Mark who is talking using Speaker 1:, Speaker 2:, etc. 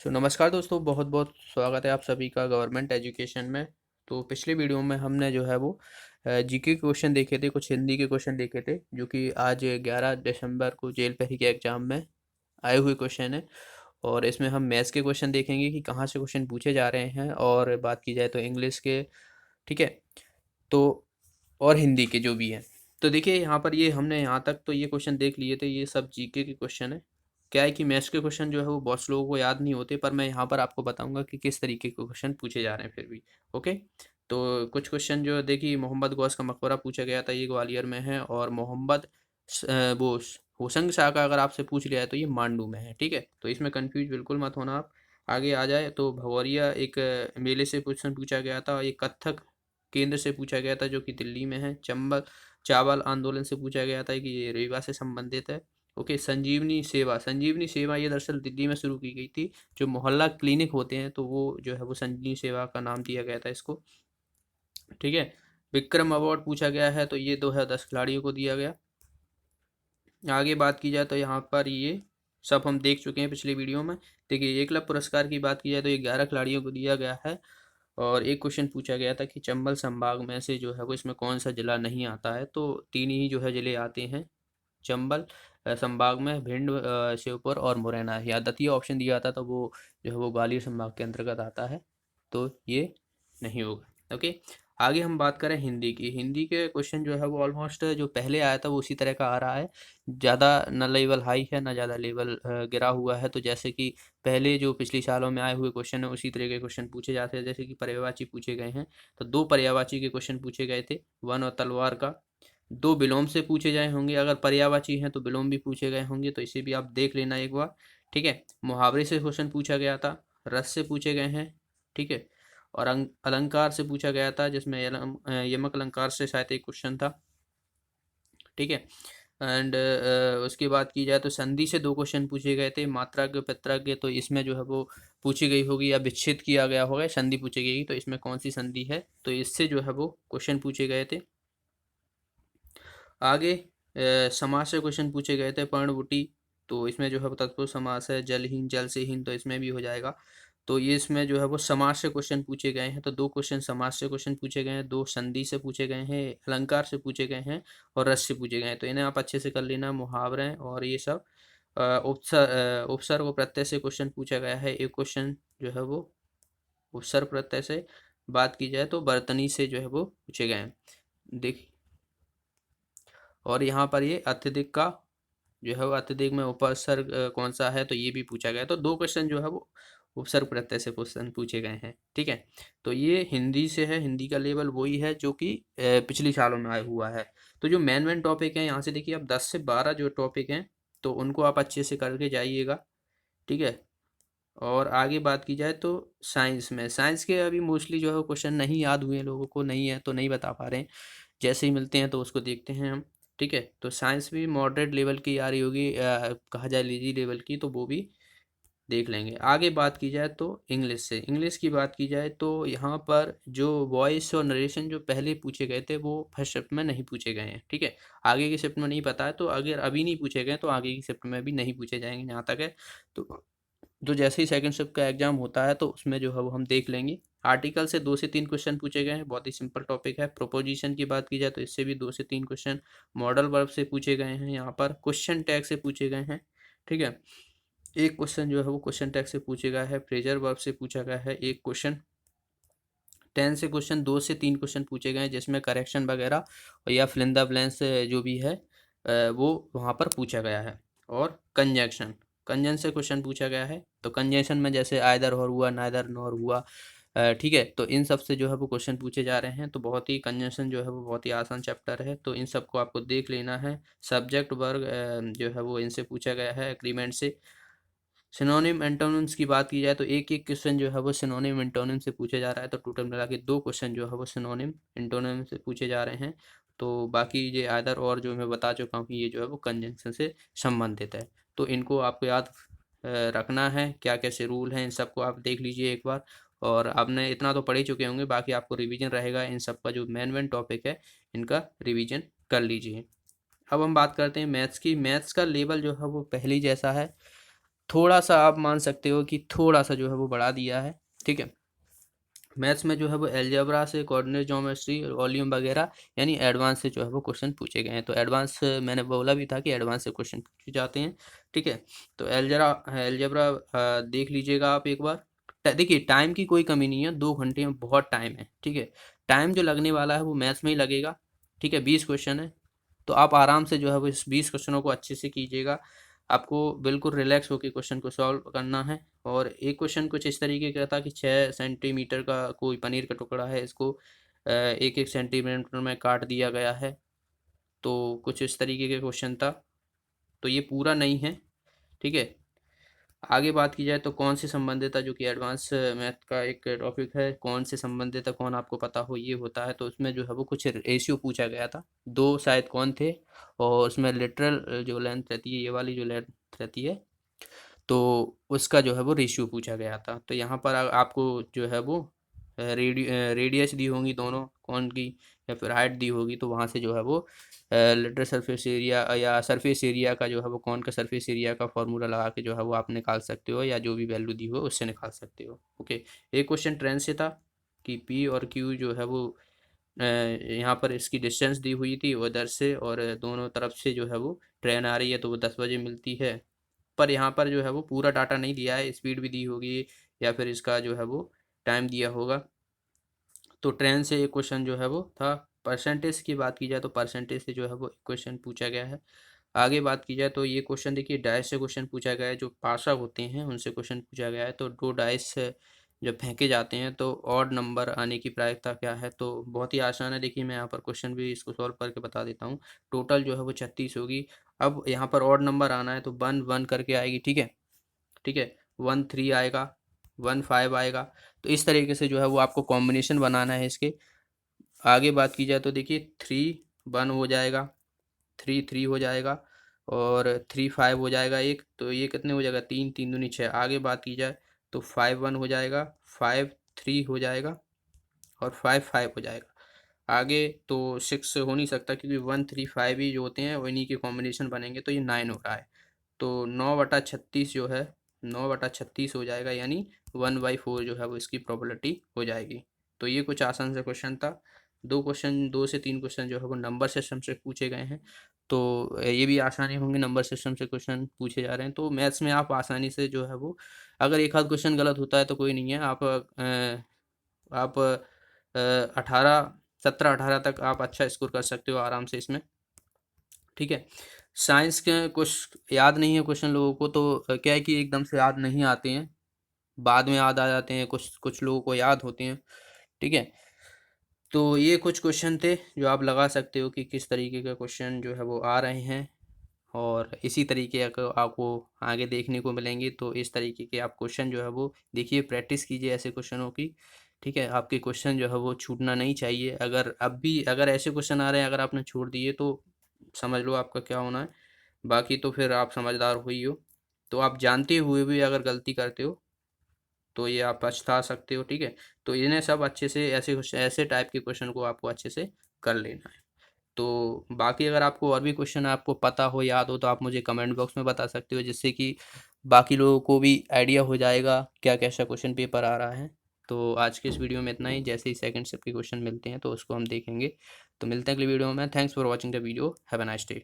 Speaker 1: नमस्कार दोस्तों, बहुत बहुत स्वागत है आप सभी का गवर्नमेंट एजुकेशन में। तो पिछले वीडियो में हमने जो है वो जीके के क्वेश्चन देखे थे, कुछ हिंदी के क्वेश्चन देखे थे जो कि आज 11 दिसंबर को जेल परी के एग्ज़ाम में आए हुए क्वेश्चन है। और इसमें हम मैथ्स के क्वेश्चन देखेंगे कि कहाँ से क्वेश्चन पूछे जा रहे हैं, और बात की जाए तो इंग्लिश के, ठीक है, तो और हिंदी के जो भी हैं। तो देखिए यहाँ पर ये हमने यहाँ तक तो ये क्वेश्चन देख लिए थे, ये सब जीके के क्वेश्चन है। क्या है कि मैथ्स के क्वेश्चन जो है वो बहुत से लोगों को याद नहीं होते, पर मैं यहाँ पर आपको बताऊंगा कि किस तरीके के क्वेश्चन पूछे जा रहे हैं फिर भी। ओके, तो कुछ क्वेश्चन जो देखिए, मोहम्मद गौस का मकबरा पूछा गया था, ये ग्वालियर में है। और मोहम्मद वो होशंग शाह का अगर आपसे पूछ लिया है तो ये मांडू में है। ठीक है, तो इसमें कंफ्यूज बिल्कुल मत होना आप। आगे आ जाए तो भगौरिया एक मेले से क्वेश्चन पूछा गया था, ये कथक केंद्र से पूछा गया था जो कि दिल्ली में है। चंबल चावल आंदोलन से पूछा गया था कि ये रीवा से संबंधित है। ओके, संजीवनी सेवा ये दरअसल दिल्ली में शुरू की गई थी। जो मोहल्ला क्लिनिक होते हैं तो वो जो है वो संजीवनी सेवा का नाम दिया गया था इसको। ठीक है, विक्रम अवार्ड पूछा गया है तो ये 2010 खिलाड़ियों को दिया गया। आगे बात की जाए तो यहाँ पर ये सब हम देख चुके हैं पिछले वीडियो में। देखिए, एकलव्य पुरस्कार की बात की जाए तो ये 11 खिलाड़ियों को दिया गया है। और एक क्वेश्चन पूछा गया था कि चंबल संभाग में से जो है वो इसमें कौन सा जिला नहीं आता है, तो तीन ही जो है जिले आते हैं चंबल संभाग में, भिंड, श्योपुर और मुरैना। या द्वितीय ऑप्शन दिया था तो वो जो है वो ग्वालियर संभाग के अंतर्गत आता है, तो ये नहीं होगा। ओके, आगे हम बात करें हिंदी की। हिंदी के क्वेश्चन जो है वो ऑलमोस्ट जो पहले आया था वो उसी तरह का आ रहा है। ज़्यादा न लेवल हाई है ना ज़्यादा लेवल गिरा हुआ है। तो जैसे कि पहले जो पिछले सालों में आए हुए क्वेश्चन है उसी तरह के क्वेश्चन पूछे जाते हैं। जैसे कि पर्यायवाची पूछे गए हैं, तो 2 पर्यायवाची के क्वेश्चन पूछे गए थे, वन और तलवार का। 2 विलोम से पूछे जाए होंगे, अगर पर्यायवाची हैं तो विलोम भी पूछे गए होंगे, तो इसे भी आप देख लेना एक बार। ठीक है, मुहावरे से क्वेश्चन पूछा गया था, रस से पूछे गए हैं। ठीक है, और अलंकार से पूछा गया था, जिसमें यमक अलंकार से शायद एक क्वेश्चन था। ठीक है, एंड उसकी बात की जाए तो संधि से 2 क्वेश्चन पूछे गए थे, मात्रक पित्रक, तो इसमें जो है वो पूछी गई होगी या विच्छेद किया गया होगा, संधि पूछी गई तो इसमें कौन सी संधि है, तो इससे जो है वो क्वेश्चन पूछे गए थे। आगे समास से क्वेश्चन पूछे गए थे, पर्णवुटी, तो इसमें जो है वो तत्पुरुष समास है, जलहीन जल से हीन, तो इसमें भी हो जाएगा। तो ये इसमें जो है वो समास से क्वेश्चन पूछे गए हैं, तो 2 क्वेश्चन समास से क्वेश्चन पूछे गए हैं, 2 संधि से पूछे गए हैं, अलंकार से पूछे गए हैं और रस से पूछे गए हैं। तो इन्हें आप अच्छे से कर लेना, मुहावरे और ये सब। उपसर्ग और प्रत्यय से क्वेश्चन पूछा गया है, एक क्वेश्चन जो है वो उपसर्ग प्रत्यय से। बात की जाए तो बर्तनी से जो है वो पूछे गए हैं। देख, और यहाँ पर ये अत्यधिक का जो है वो अत्यधिक में उपसर्ग कौन सा है, तो ये भी पूछा गया है। तो 2 क्वेश्चन जो है वो उपसर्ग प्रत्यय से क्वेश्चन पूछे गए हैं। ठीक है, तो ये हिंदी से है, हिंदी का लेवल वही है जो कि पिछली सालों में आया हुआ है। तो जो मेन मेन टॉपिक है यहाँ से देखिए, अब 10 से 12 जो टॉपिक हैं तो उनको आप अच्छे से करके जाइएगा। ठीक है, और आगे बात की जाए तो साइंस के अभी मोस्टली जो है क्वेश्चन नहीं याद हुए हैं, लोगों को नहीं है तो नहीं बता पा रहे हैं। जैसे ही मिलते हैं तो उसको देखते हैं हम। ठीक है, तो साइंस भी मॉडरेट लेवल की आ रही होगी, कहा जाए लीजी लेवल की, तो वो भी देख लेंगे। आगे बात की जाए तो इंग्लिश की बात की जाए तो यहाँ पर जो वॉइस और नरेशन जो पहले पूछे गए थे वो फर्स्ट शिफ्ट में नहीं पूछे गए हैं। ठीक है, आगे की शिफ्ट में नहीं पता है, तो अगर अभी नहीं पूछे गए तो आगे की शिफ्ट में भी नहीं पूछे जाएंगे जहाँ तक है। तो जैसे ही सेकंड शिफ्ट का एग्जाम होता है तो उसमें जो है वो हम देख लेंगे। आर्टिकल से 2 से 3 क्वेश्चन पूछे गए हैं, बहुत ही सिंपल टॉपिक है। प्रोपोजिशन की बात की जाए तो इससे भी 2 से 3 क्वेश्चन। मॉडल वर्ब से पूछे गए हैं, यहाँ पर क्वेश्चन टैग से पूछे गए हैं। ठीक है, एक क्वेश्चन जो है वो क्वेश्चन टैग से पूछे गया है। फ्रेजर वर्ब से पूछा गया है एक क्वेश्चन। 10 से क्वेश्चन 2 से 3 क्वेश्चन पूछे गए हैं, जिसमें करेक्शन वगैरह और या फिल इन द ब्लैंक्स जो भी है वो वहाँ पर पूछा गया है। और कंजन से क्वेश्चन पूछा गया है, तो कंजंक्शन में जैसे आइदर और हुआ, नाइदर नॉर हुआ। ठीक है, तो इन सब से जो है वो क्वेश्चन पूछे जा रहे हैं। तो बहुत ही कंजंक्शन जो है वो बहुत ही आसान चैप्टर है, तो इन सबको आपको देख लेना है। सब्जेक्ट वर्ग जो है वो इनसे पूछा गया है, एग्रीमेंट से। सिनोनिम एंटोनिम्स की बात की जाए तो एक एक क्वेश्चन जो है वो सिनोनिम एंटोनिम से पूछे जा रहा है, तो टोटल मिला के 2 क्वेश्चन जो है वो सिनोनिम एंटोनिम से पूछे जा रहे हैं। तो बाकी ये आदर और जो मैं बता चुका हूँ कि ये जो है वो कंजंक्शन से संबंधित है। तो इनको आपको याद रखना है, क्या कैसे रूल हैं इन सबको आप देख लीजिए एक बार। और आपने इतना तो पढ़ ही चुके होंगे, बाकी आपको रिवीजन रहेगा इन सब का, जो मेन मेन टॉपिक है इनका रिवीजन कर लीजिए। अब हम बात करते हैं मैथ्स की। मैथ्स का लेवल जो है वो पहले ही जैसा है, थोड़ा सा आप मान सकते हो कि थोड़ा सा जो है वो बढ़ा दिया है, ठीक है। मैथ्स में जो है वो अलजेब्रा से, कोऑर्डिनेट ज्योमेट्री, वॉल्यूम वगैरह यानी एडवांस से जो है वो क्वेश्चन पूछे गए हैं। तो एडवांस मैंने बोला भी था कि एडवांस से क्वेश्चन पूछे जाते हैं, ठीक है। तो अलजेब्रा देख लीजिएगा आप एक बार। देखिए टाइम की कोई कमी नहीं है, 2 घंटे में बहुत टाइम है, ठीक है। टाइम जो लगने वाला है वो मैथ्स में ही लगेगा, ठीक है। 20 क्वेश्चन है, तो आप आराम से जो है वो इस 20 क्वेश्चनों को अच्छे से कीजिएगा। आपको बिल्कुल रिलैक्स होकर क्वेश्चन को सॉल्व करना है। और एक क्वेश्चन कुछ इस तरीके का था कि 6 सेंटीमीटर का कोई पनीर का टुकड़ा है, इसको 1-1 सेंटीमीटर में काट दिया गया है। तो कुछ इस तरीके का क्वेश्चन था, तो ये पूरा नहीं है, ठीक है। आगे बात की जाए तो कौन से संबंधित, जो कि एडवांस मैथ का एक टॉपिक है, कौन से संबंधित कौन आपको पता हो ये होता है। तो उसमें जो है वो कुछ रेशियो पूछा गया था, दो शायद कौन थे, और उसमें लिटरल जो लेंथ रहती है, ये वाली जो लेंथ रहती है, तो उसका जो है वो रेशियो पूछा गया था। तो यहाँ पर आपको जो है वो रेडियस दी होंगी दोनों कौन की, या फिर हाइट दी होगी, तो वहाँ से जो है वो लिटरल सरफेस एरिया या सरफेस एरिया का जो है वो कौन का सरफेस एरिया का फॉर्मूला लगा के जो है वो आप निकाल सकते हो, या जो भी वैल्यू दी हो उससे निकाल सकते हो, ओके। एक क्वेश्चन ट्रेन से था कि पी और क्यू जो है वो यहाँ पर इसकी डिस्टेंस दी हुई थी उधर से, और दोनों तरफ से जो है वो ट्रेन आ रही है, तो वो 10 बजे मिलती है। पर यहाँ पर जो है वो पूरा डाटा नहीं दिया है, स्पीड भी दी होगी या फिर इसका जो है वो टाइम दिया होगा। तो ट्रेन से एक क्वेश्चन जो है वो था। परसेंटेज की बात की जाए तो परसेंटेज से जो है वो क्वेश्चन पूछा गया है। आगे बात की जाए तो ये क्वेश्चन देखिए डाइस से क्वेश्चन पूछा गया है, जो पासा होते हैं उनसे क्वेश्चन पूछा गया है। तो 2 डाइस जब फेंके जाते हैं तो ऑड नंबर आने की प्रायिकता क्या है। तो बहुत ही आसान है, देखिए मैं यहाँ पर क्वेश्चन भी इसको सॉल्व करके बता देता हूँ। टोटल जो है वो 36 होगी। अब यहाँ पर ऑड नंबर आना है तो 1 1 करके आएगी, ठीक है, ठीक है। 1 3 आएगा, 1 5 आएगा। तो इस तरीके से जो है वो आपको कॉम्बिनेशन बनाना है इसके। आगे बात की जाए तो देखिए 3 1 हो जाएगा, 3 3 हो जाएगा, और 3 5 हो जाएगा एक। तो ये कितने हो जाएगा, 3 3 दूनी 6। आगे बात की जाए तो 5 1 हो जाएगा, 5 3 हो जाएगा, और 5 5 हो जाएगा। आगे तो 6 हो नहीं सकता, क्योंकि 1 3 5 ही जो होते हैं वो इन्हीं के कॉम्बिनेशन बनेंगे, तो ये 9 हो रहा है। तो 9/36 जो है, 9/36 हो जाएगा, यानी 1/4 जो है वो इसकी प्रोबेबिलिटी हो जाएगी। तो ये कुछ आसान सा क्वेश्चन था। 2 क्वेश्चन, 2 से 3 क्वेश्चन जो है वो नंबर सिस्टम से पूछे गए हैं। तो ये भी आसानी होंगे, नंबर सिस्टम से क्वेश्चन पूछे जा रहे हैं। तो मैथ्स में आप आसानी से जो है वो, अगर एक आध क्वेश्चन गलत होता है तो कोई नहीं है, आप 17 18 तक आप अच्छा स्कोर कर सकते हो आराम से इसमें, ठीक है। साइंस के कुछ याद नहीं है क्वेश्चन लोगों को, तो क्या है कि एकदम से याद नहीं आते हैं, बाद में याद आ जाते हैं, कुछ कुछ लोगों को याद होते हैं, ठीक है। तो ये कुछ क्वेश्चन थे जो आप लगा सकते हो कि किस तरीके के क्वेश्चन जो है वो आ रहे हैं, और इसी तरीके का आपको आगे देखने को मिलेंगे। तो इस तरीके के आप क्वेश्चन जो है वो देखिए, प्रैक्टिस कीजिए ऐसे क्वेश्चनों की, ठीक है। आपके क्वेश्चन जो है वो छूटना नहीं चाहिए। अगर अब भी अगर ऐसे क्वेश्चन आ रहे हैं, अगर आपने छोड़ दिए तो समझ लो आपका क्या होना है। बाकी तो फिर आप समझदार हो ही हो। तो आप जानते हुए भी अगर गलती करते हो तो ये आप पछता सकते हो, ठीक है। तो इन्हें सब अच्छे से, ऐसे टाइप के क्वेश्चन को आपको अच्छे से कर लेना है। तो बाकी अगर आपको और भी क्वेश्चन आपको पता हो, याद हो, तो आप मुझे कमेंट बॉक्स में बता सकते हो, जिससे कि बाकी लोगों को भी आइडिया हो जाएगा क्या कैसा क्वेश्चन पेपर आ रहा है। तो आज के इस वीडियो में इतना ही। जैसे ही सेकंड स्टेप के क्वेश्चन मिलते हैं तो उसको हम देखेंगे। तो मिलते हैं अगली वीडियो में। Thanks for watching the video. Have a nice day.